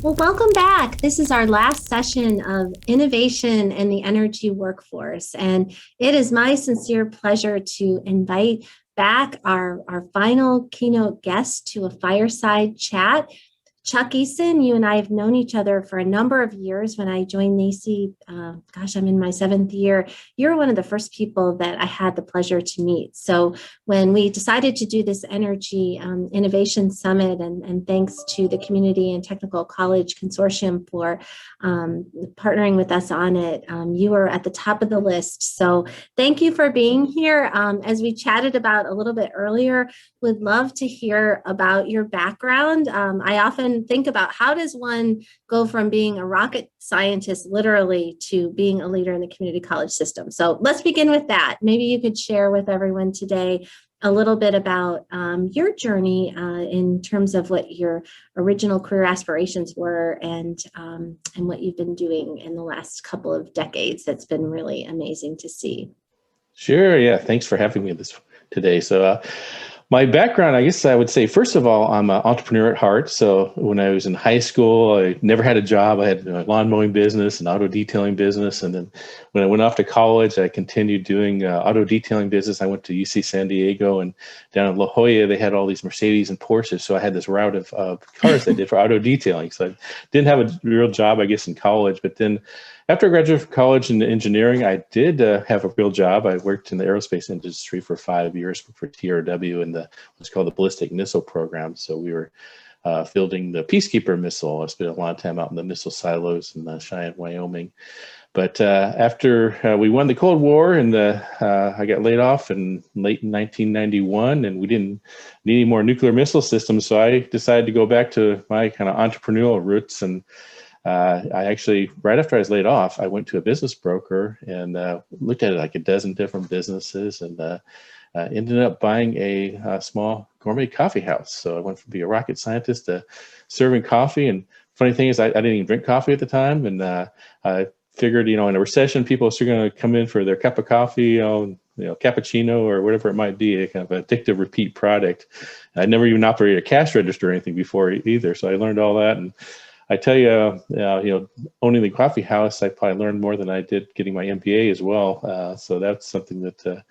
Well, welcome back. This is our last session of innovation and the energy workforce. And it is my sincere pleasure to invite back our final keynote guest to a fireside chat. Chuck Eason, you and I have known each other for a number of years. When I joined NACCE, I'm in my 7th year. You're one of the first people that I had the pleasure to meet. So when we decided to do this Energy Innovation Summit, and thanks to the Community and Technical College Consortium for partnering with us on it, you were at the top of the list. So thank you for being here. As we chatted about a little bit earlier, would love to hear about your background. I often think about, how does one go from being a rocket scientist literally to being a leader in the community college system? So let's begin with that. Maybe you could share with everyone today a little bit about your journey in terms of what your original career aspirations were, and what you've been doing in the last couple of decades. That's been really amazing to see. Sure. Yeah. Thanks for having me today. So my background, I guess I would say, first of all, I'm an entrepreneur at heart. So when I was in high school, I never had a job. I had a lawn mowing business, an auto detailing business. And then when I went off to college, I continued doing auto detailing business. I went to UC San Diego, and down in La Jolla, they had all these Mercedes and Porsches. So I had this route of cars I did for auto detailing. So I didn't have a real job, I guess, in college. But then after I graduated from college in engineering, I did have a real job. I worked in the aerospace industry for 5 years for TRW in what's called the ballistic missile program. So we were fielding the Peacekeeper missile. I spent a lot of time out in the missile silos in Cheyenne, Wyoming. But after we won the Cold War, and I got laid off in late 1991, and we didn't need any more nuclear missile systems, so I decided to go back to my kind of entrepreneurial roots. And I actually, right after I was laid off, I went to a business broker and looked at it like a dozen different businesses, and ended up buying a small gourmet coffee house. So I went from being a rocket scientist to serving coffee. And funny thing is, I didn't even drink coffee at the time. And I figured, in a recession, people are still going to come in for their cup of coffee, cappuccino or whatever it might be, a kind of addictive repeat product. I never even operated a cash register or anything before either. So I learned all that. And I tell you, owning the coffee house, I probably learned more than I did getting my MBA as well. So that's something that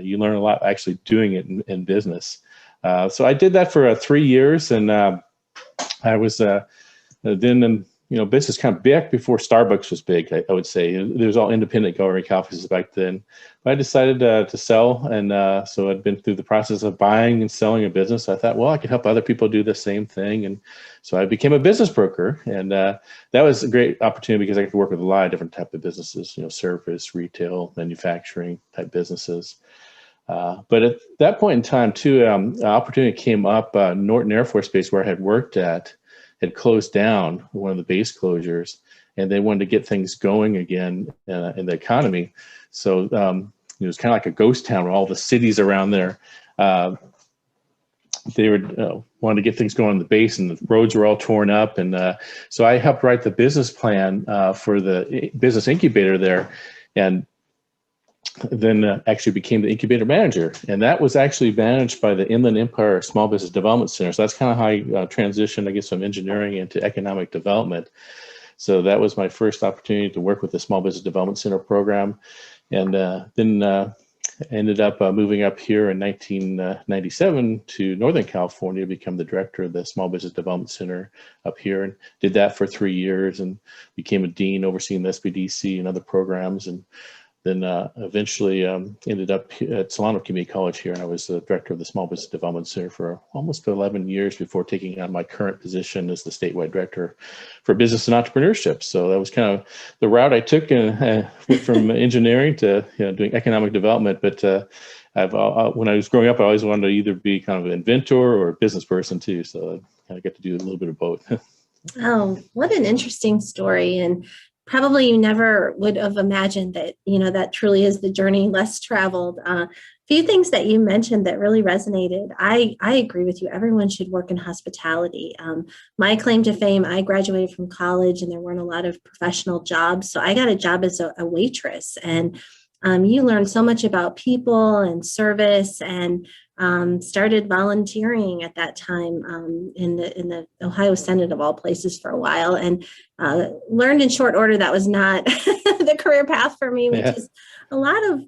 you learn a lot actually doing it in business. So I did that for 3 years, and I was then in business kind of back before Starbucks was big. I would say there was all independent gourmet coffees back then. But I decided to sell, and so I'd been through the process of buying and selling a business. I thought, well, I could help other people do the same thing, and so I became a business broker, and that was a great opportunity because I could work with a lot of different types of businesses, service, retail, manufacturing type businesses. But at that point in time, too, an opportunity came up. Norton Air Force Base, where I had worked at, had closed down, one of the base closures, and they wanted to get things going again in the economy. So it was kind of like a ghost town, where all the cities around there, they wanted to get things going on the base, and the roads were all torn up. And so I helped write the business plan for the business incubator there, and then actually became the incubator manager. And that was actually managed by the Inland Empire Small Business Development Center. So that's kind of how I transitioned, I guess, from engineering into economic development. So that was my first opportunity to work with the Small Business Development Center program. And then ended up moving up here in 1997 to Northern California to become the director of the Small Business Development Center up here, and did that for 3 years, and became a dean overseeing the SBDC and other programs. And then eventually ended up at Solano Community College here, and I was the director of the Small Business Development Center for almost 11 years before taking on my current position as the statewide director for business and entrepreneurship. So that was kind of the route I took, and went from engineering to doing economic development. But when I was growing up, I always wanted to either be kind of an inventor or a business person too. So I kind of got to do a little bit of both. Oh, what an interesting story. And probably you never would have imagined that, that truly is the journey less traveled. A few things that you mentioned that really resonated. I agree with you. Everyone should work in hospitality. My claim to fame, I graduated from college and there weren't a lot of professional jobs. So I got a job as a waitress. And you learned so much about people and service, and started volunteering at that time in the Ohio Senate of all places for a while, and learned in short order that was not the career path for me, which is a lot of,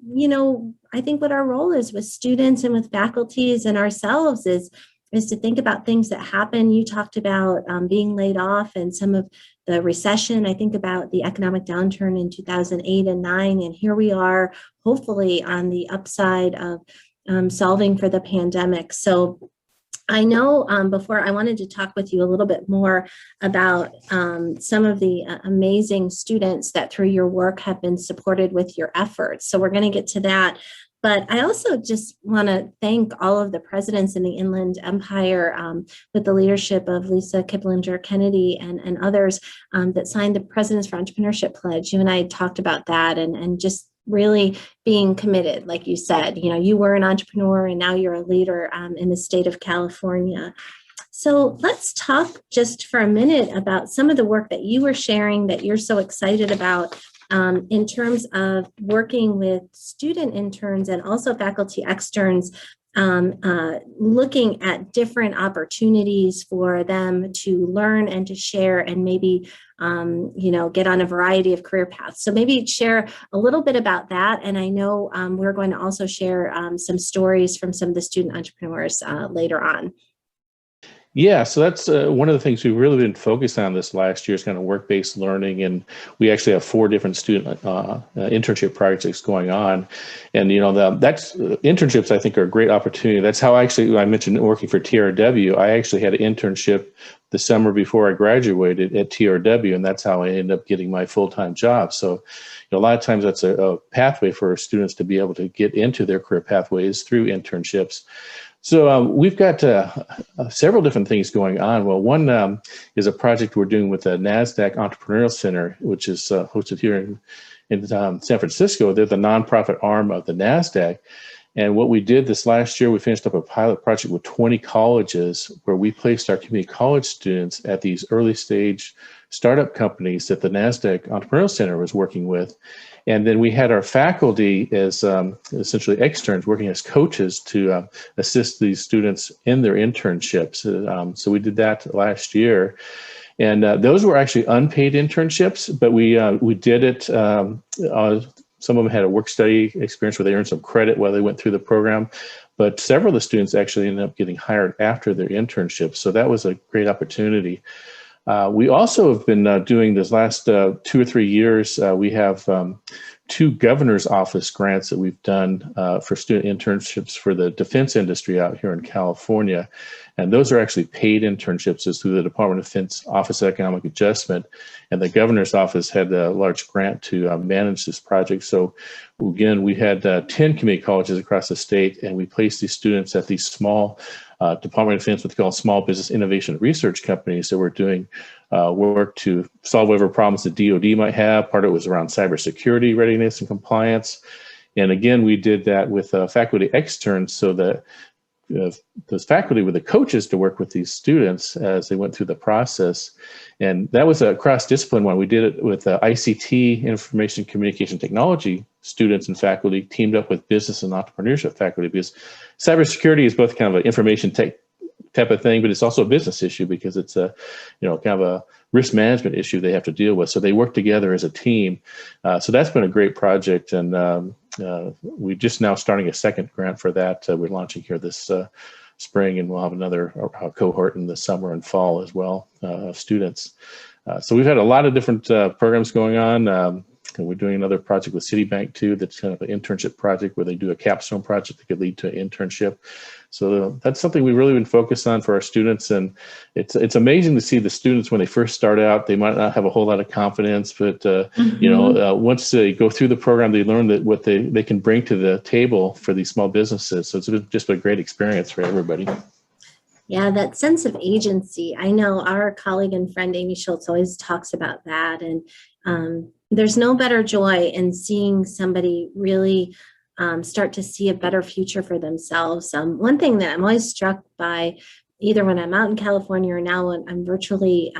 I think what our role is with students and with faculties and ourselves is to think about things that happen. You talked about being laid off and some of the recession. I think about the economic downturn in 2008 and 9, and here we are, hopefully on the upside of solving for the pandemic. So I know before I wanted to talk with you a little bit more about some of the amazing students that through your work have been supported with your efforts. So we're going to get to that. But I also just want to thank all of the presidents in the Inland Empire with the leadership of Lisa Kiplinger Kennedy and others that signed the Presidents for Entrepreneurship Pledge. You and I talked about that and just really being committed. Like you said, you were an entrepreneur and now you're a leader in the state of California. So let's talk just for a minute about some of the work that you were sharing that you're so excited about in terms of working with student interns and also faculty externs, looking at different opportunities for them to learn and to share and maybe, get on a variety of career paths. So maybe share a little bit about that. And I know we're going to also share some stories from some of the student entrepreneurs later on. Yeah, so that's one of the things we've really been focused on this last year is kind of work-based learning, and we actually have 4 different student internship projects going on, and that's internships I think are a great opportunity. That's how I mentioned working for TRW. I actually had an internship the summer before I graduated at TRW, and that's how I ended up getting my full-time job. So a lot of times that's a pathway for students to be able to get into their career pathways through internships. So we've got several different things going on. Well, one is a project we're doing with the NASDAQ Entrepreneurial Center, which is hosted here in San Francisco. They're the nonprofit arm of the NASDAQ. And what we did this last year, we finished up a pilot project with 20 colleges where we placed our community college students at these early stage startup companies that the NASDAQ Entrepreneurial Center was working with. And then we had our faculty as essentially externs working as coaches to assist these students in their internships. So we did that last year. And those were actually unpaid internships, but we did it. Some of them had a work study experience where they earned some credit while they went through the program. But several of the students actually ended up getting hired after their internships. So that was a great opportunity. We also have been doing this last 2 or 3 years. We have 2 governor's office grants that we've done for student internships for the defense industry out here in California. And those are actually paid internships. It's through the Department of Defense Office of Economic Adjustment. And the governor's office had a large grant to manage this project. So again, we had 10 community colleges across the state, and we placed these students at these small Department of Defense, what they call small business innovation research companies that were doing work to solve whatever problems the DoD might have. Part of it was around cybersecurity readiness and compliance. And again, we did that with faculty externs so that those faculty were the coaches to work with these students as they went through the process. And that was a cross-discipline one. We did it with ICT, Information Communication Technology students and faculty teamed up with business and entrepreneurship faculty, because cybersecurity is both kind of an information tech type of thing, but it's also a business issue because it's a, kind of a risk management issue they have to deal with. So they work together as a team. So that's been a great project. And we're just now starting a second grant for that. We're launching here this spring, and we'll have another cohort in the summer and fall as well of students. So we've had a lot of different programs going on. And we're doing another project with Citibank too. That's kind of an internship project where they do a capstone project that could lead to an internship. So that's something we've really been focused on for our students. And it's amazing to see the students when they first start out. They might not have a whole lot of confidence, but once they go through the program, they learn that what they can bring to the table for these small businesses. So it's just been a great experience for everybody. Yeah, that sense of agency. I know our colleague and friend Amy Schultz always talks about that. And there's no better joy in seeing somebody really start to see a better future for themselves. One thing that I'm always struck by either when I'm out in California or now when I'm virtually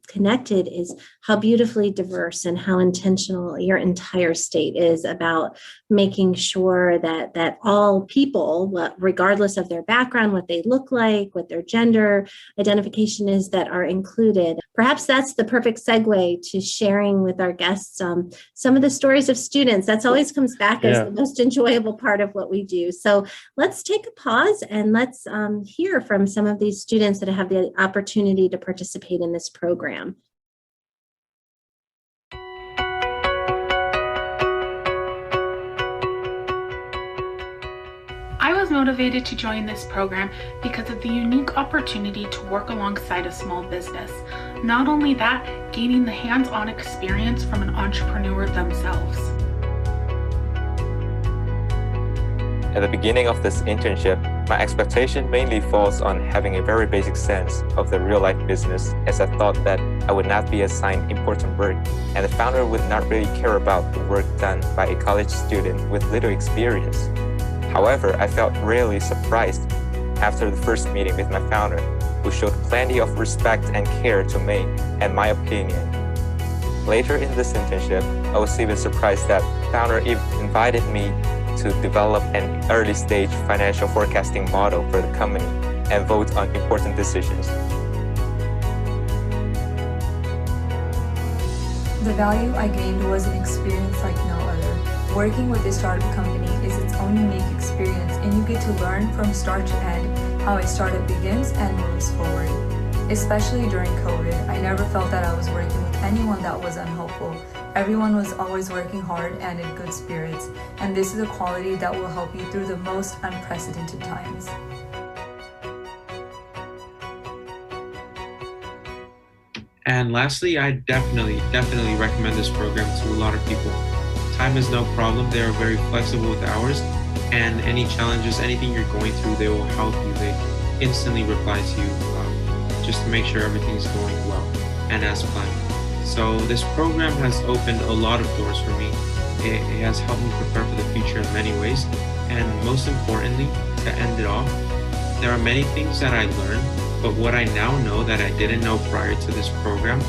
connected, is how beautifully diverse and how intentional your entire state is about making sure that all people, regardless of their background, what they look like, what their gender identification is, that are included. Perhaps that's the perfect segue to sharing with our guests some of the stories of students. That's always comes back as the most enjoyable part of what we do. So let's take a pause and let's hear from some of these students that have the opportunity to participate in this program. I was motivated to join this program because of the unique opportunity to work alongside a small business. Not only that, gaining the hands-on experience from an entrepreneur themselves. At the beginning of this internship, my expectation mainly falls on having a very basic sense of the real-life business, as I thought that I would not be assigned important work, and the founder would not really care about the work done by a college student with little experience. However, I felt really surprised after the first meeting with my founder, who showed plenty of respect and care to me and my opinion. Later in this internship, I was even surprised that the founder even invited me to develop an early-stage financial forecasting model for the company and vote on important decisions. The value I gained was an experience like no other. Working with a startup company is its own unique experience, and you get to learn from start to end how a startup begins and moves forward. Especially during COVID, I never felt that I was working with anyone that was unhelpful. Everyone was always working hard and in good spirits, and this is a quality that will help you through the most unprecedented times. And lastly, I definitely recommend this program to a lot of people. Time is no problem. They are very flexible with hours, and any challenges, anything you're going through, they will help you. They instantly reply to you just to make sure everything's going well and as planned. So this program has opened a lot of doors for me. It has helped me prepare for the future in many ways. And most importantly, to end it off, there are many things that I learned, but what I now know that I didn't know prior to this program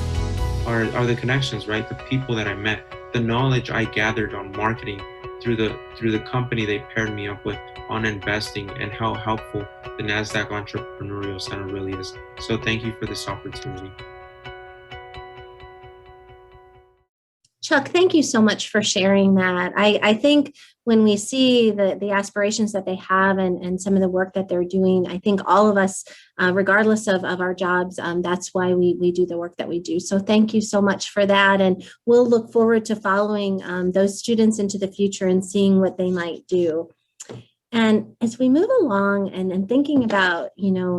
are the connections, right? The people that I met, the knowledge I gathered on marketing through the company they paired me up with on investing, and how helpful the NASDAQ Entrepreneurial Center really is. So thank you for this opportunity. Chuck, thank you so much for sharing that. I think when we see the aspirations that they have and some of the work that they're doing, I think all of us, regardless of our jobs, that's why we do the work that we do. So thank you so much for that. And we'll look forward to following those students into the future and seeing what they might do. And as we move along and thinking about,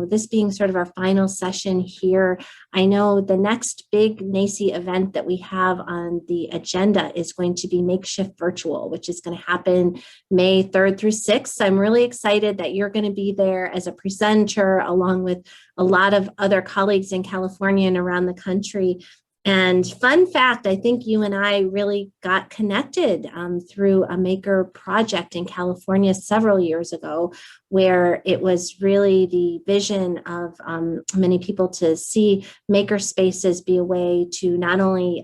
this being sort of our final session here, I know the next big NACCE event that we have on the agenda is going to be Makeshift Virtual, which is going to happen May 3rd through 6th. I'm really excited that you're going to be there as a presenter, along with a lot of other colleagues in California and around the country. And fun fact, I think you and I really got connected through a maker project in California several years ago, where it was really the vision of many people to see Makerspaces be a way to not only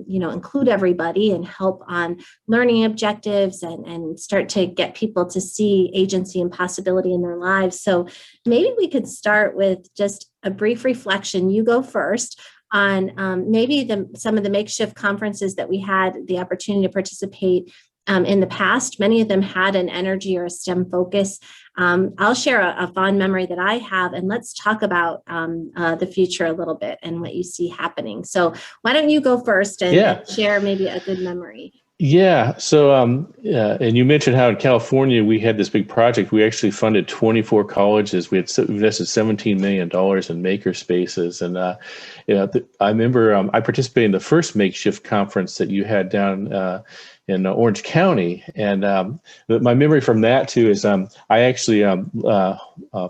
include everybody and help on learning objectives and start to get people to see agency and possibility in their lives. So maybe we could start with just a brief reflection. You go first on maybe some of the makeshift conferences that we had the opportunity to participate in the past. Many of them had an energy or a STEM focus. I'll share a fond memory that I have, and let's talk about the future a little bit and what you see happening. So why don't you go first and share maybe a good memory? Yeah. So, and you mentioned how in California we had this big project. We actually funded 24 colleges. We had invested $17 million in Makerspaces. And, I remember I participated in the first makeshift conference that you had down in Orange County. And my memory from that too is I actually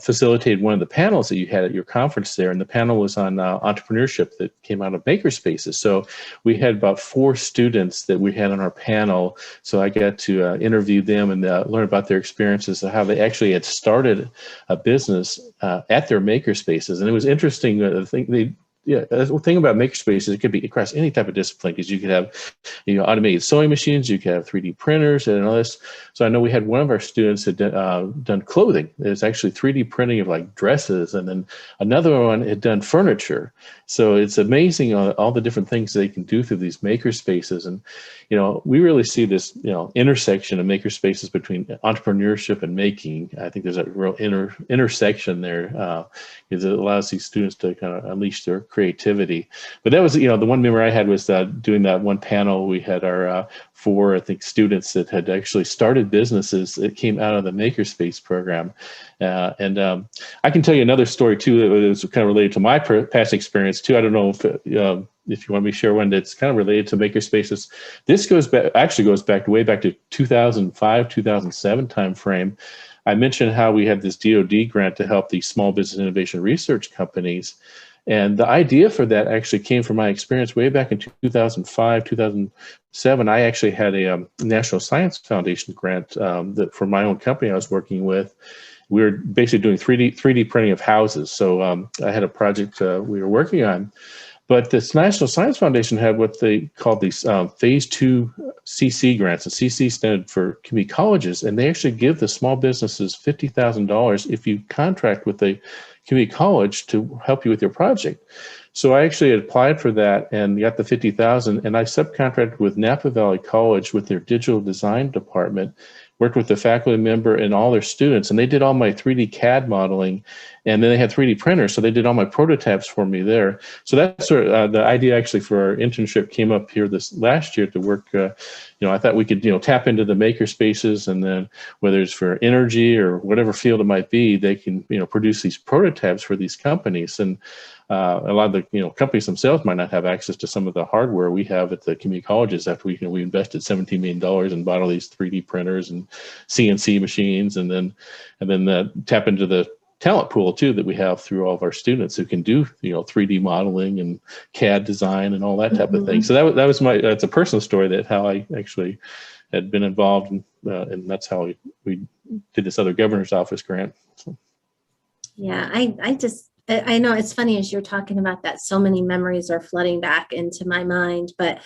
facilitated one of the panels that you had at your conference there, and the panel was on entrepreneurship that came out of Makerspaces. So we had about 4 students that we had on our panel. So I got to interview them and learn about their experiences and how they actually had started a business at their Makerspaces. And it was interesting. The thing about Makerspaces, it could be across any type of discipline, because you could have, automated sewing machines, you could have 3D printers and all this. So I know we had one of our students had done clothing. It's actually 3D printing of like dresses, and then another one had done furniture. So it's amazing all the different things they can do through these Makerspaces. And we really see this intersection of Makerspaces between entrepreneurship and making. I think there's a real intersection there, because it allows these students to kind of unleash their creativity. But that was, the one memory I had was doing that one panel. We had our 4, I think, students that had actually started businesses that came out of the Makerspace program. And I can tell you another story too that was kind of related to my past experience too. I don't know if you want me to share one that's kind of related to Makerspaces. This goes back way back to 2005, 2007 timeframe. I mentioned how we had this DoD grant to help these small business innovation research companies. And the idea for that actually came from my experience way back in 2005, 2007. I actually had a National Science Foundation grant that for my own company I was working with. We were basically doing 3D printing of houses. So I had a project we were working on. But this National Science Foundation had what they called these phase 2 CC grants. And CC stood for community colleges. And they actually give the small businesses $50,000 if you contract with a community college to help you with your project. So I actually applied for that and got the $50,000, and I subcontracted with Napa Valley College with their digital design department, worked with the faculty member and all their students, and they did all my 3D CAD modeling, and then they had 3D printers, so they did all my prototypes for me there. So that's sort of the idea actually for our internship came up here this last year to work. I thought we could tap into the Makerspaces, and then whether it's for energy or whatever field it might be, they can produce these prototypes for these companies. And a lot of the companies themselves might not have access to some of the hardware we have at the community colleges after we invested $17 million and bought all these 3D printers and CNC machines, and then tap into the talent pool too that we have through all of our students who can do 3D modeling and CAD design and all that type of thing. So that's a personal story that how I actually had been involved in, and that's how we did this other governor's office grant. So. Yeah, I know it's funny as you're talking about that, so many memories are flooding back into my mind, but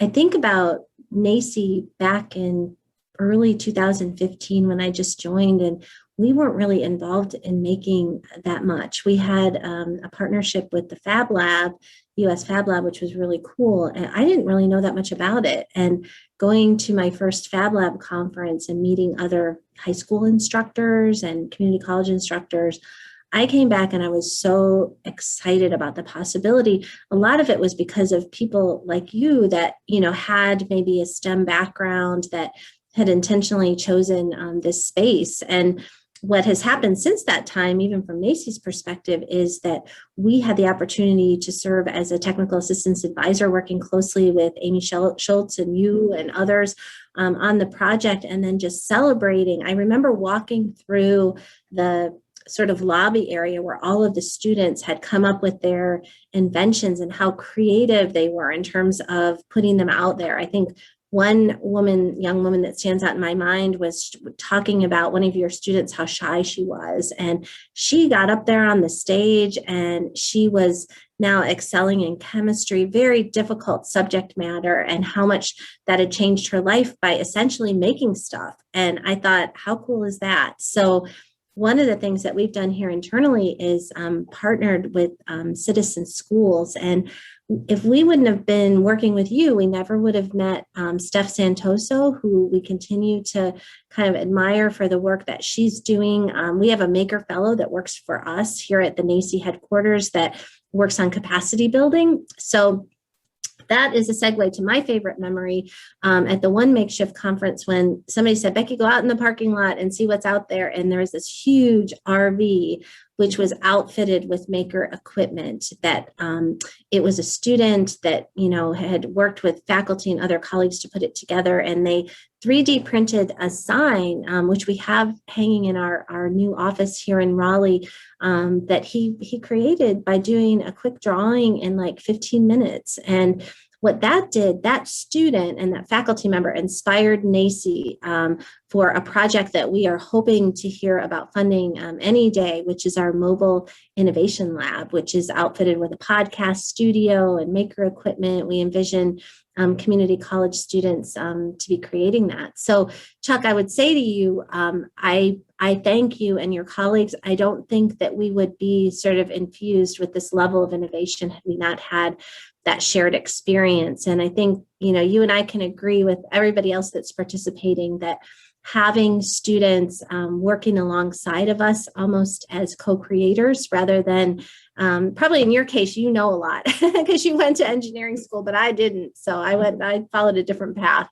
I think about NACCE back in early 2015 when I just joined, and we weren't really involved in making that much. We had a partnership with the Fab Lab, US Fab Lab, which was really cool. And I didn't really know that much about it. And going to my first Fab Lab conference and meeting other high school instructors and community college instructors, I came back and I was so excited about the possibility. A lot of it was because of people like you that, had maybe a STEM background, that had intentionally chosen this space. And what has happened since that time, even from NACCE's perspective, is that we had the opportunity to serve as a technical assistance advisor, working closely with Amy Schultz and you and others on the project, and then just celebrating. I remember walking through the sort of lobby area where all of the students had come up with their inventions and how creative they were in terms of putting them out there. I think one young woman that stands out in my mind was talking about one of your students, how shy she was. And she got up there on the stage and she was now excelling in chemistry, very difficult subject matter, and how much that had changed her life by essentially making stuff. And I thought, how cool is that? So one of the things that we've done here internally is partnered with citizen schools. And if we wouldn't have been working with you, we never would have met Steph Santoso, who we continue to kind of admire for the work that she's doing. We have a Maker Fellow that works for us here at the NACCE headquarters that works on capacity building. So that is a segue to my favorite memory at the one makeshift conference when somebody said, Becky, go out in the parking lot and see what's out there. And there was this huge RV which was outfitted with maker equipment. That it was a student that, had worked with faculty and other colleagues to put it together, and they 3D printed a sign, which we have hanging in our new office here in Raleigh, that he created by doing a quick drawing in like 15 minutes. And what that did, that student and that faculty member inspired NACCE for a project that we are hoping to hear about funding any day, which is our mobile innovation lab, which is outfitted with a podcast studio and maker equipment. We envision community college students to be creating that. So, Chuck, I would say to you, I thank you and your colleagues. I don't think that we would be sort of infused with this level of innovation had we not had that shared experience. And I think, you and I can agree with everybody else that's participating that having students working alongside of us almost as co-creators rather than probably in your case, a lot because you went to engineering school, but I didn't. So I followed a different path.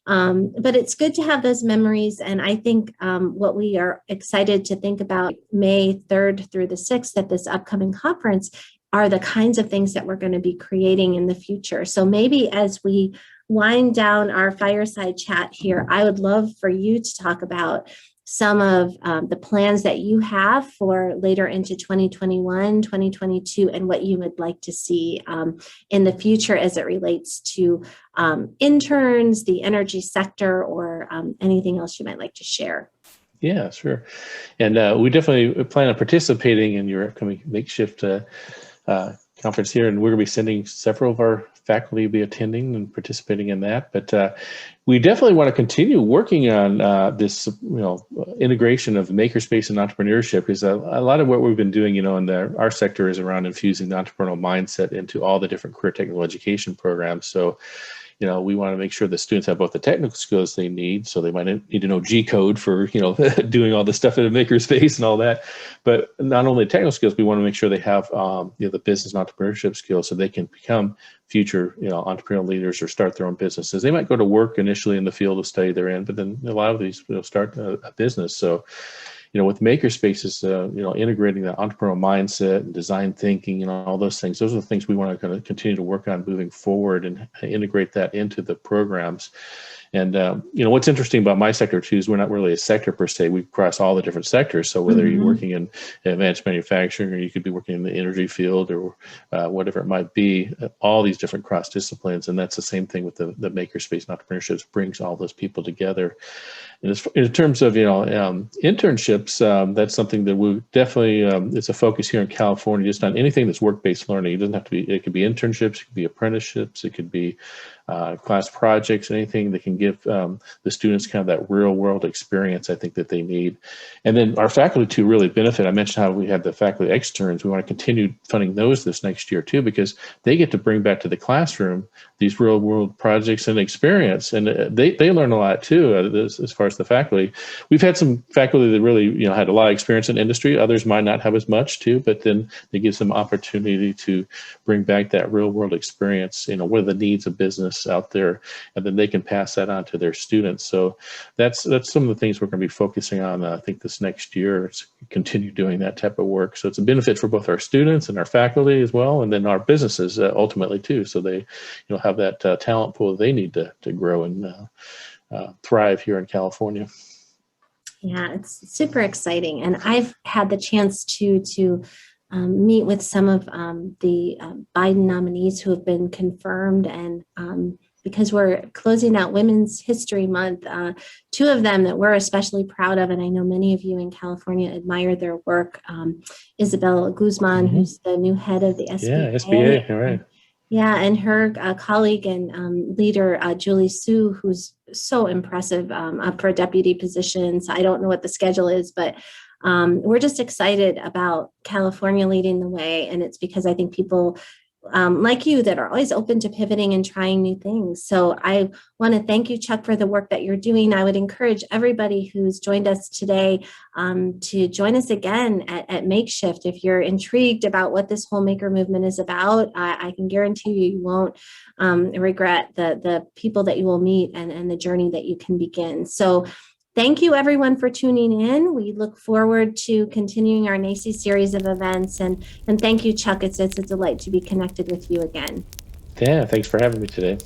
But it's good to have those memories. And I think what we are excited to think about May 3rd through the 6th at this upcoming conference are the kinds of things that we're going to be creating in the future. So maybe as we wind down our fireside chat here, I would love for you to talk about some of the plans that you have for later into 2021, 2022, and what you would like to see in the future as it relates to interns, the energy sector, or anything else you might like to share. Yeah, sure. And we definitely plan on participating in your upcoming makeshift conference here, and we're going to be sending several of our faculty to be attending and participating in that. But we definitely want to continue working on this, integration of makerspace and entrepreneurship, because a lot of what we've been doing, in our sector is around infusing the entrepreneurial mindset into all the different career technical education programs. So, we want to make sure the students have both the technical skills they need. So they might need to know G code for, doing all the stuff in a makerspace and all that. But not only technical skills, we want to make sure they have, the business and entrepreneurship skills so they can become future, entrepreneurial leaders or start their own businesses. They might go to work initially in the field of study they're in, but then a lot of these, start a business. So, with Makerspaces, integrating the entrepreneurial mindset and design thinking and all those things, those are the things we want to kind of continue to work on moving forward and integrate that into the programs. And, what's interesting about my sector too is we're not really a sector per se. We cross all the different sectors. So whether you're working in advanced manufacturing, or you could be working in the energy field, or whatever it might be, all these different cross disciplines. And that's the same thing with the Makerspace and Entrepreneurship, brings all those people together. And in terms of, internships, that's something that we definitely, it's a focus here in California, just on anything that's work-based learning. It doesn't have to be, it could be internships, it could be apprenticeships, it could be class projects, anything that can give the students kind of that real world experience I think that they need. And then our faculty too really benefit. I mentioned how we had the faculty externs. We want to continue funding those this next year too, because they get to bring back to the classroom these real world projects and experience. And they learn a lot too, as far as the faculty. We've had some faculty that really, had a lot of experience in industry. Others might not have as much too, but then it gives them opportunity to bring back that real world experience. What are the needs of business out there, and then they can pass that on to their students. So that's some of the things we're going to be focusing on, I think, this next year, is continue doing that type of work. So it's a benefit for both our students and our faculty as well, and then our businesses ultimately too. So they have that talent pool they need to grow and thrive here in California. Yeah, it's super exciting. And I've had the chance to meet with some of the Biden nominees who have been confirmed. And because we're closing out Women's History Month, two of them that we're especially proud of, and I know many of you in California admire their work, Isabel Guzman, who's the new head of the SBA. Yeah, SBA, all right. Yeah, and her colleague and leader, Julie Su, who's so impressive, up for a deputy position. So I don't know what the schedule is, but we're just excited about California leading the way. And it's because I think people like you that are always open to pivoting and trying new things. So I want to thank you, Chuck, for the work that you're doing. I would encourage everybody who's joined us today to join us again at Makeshift. If you're intrigued about what this whole maker movement is about, I can guarantee you won't regret the people that you will meet and the journey that you can begin. So thank you everyone for tuning in. We look forward to continuing our NACCE series of events, and thank you, Chuck. It's a delight to be connected with you again. Yeah, thanks for having me today.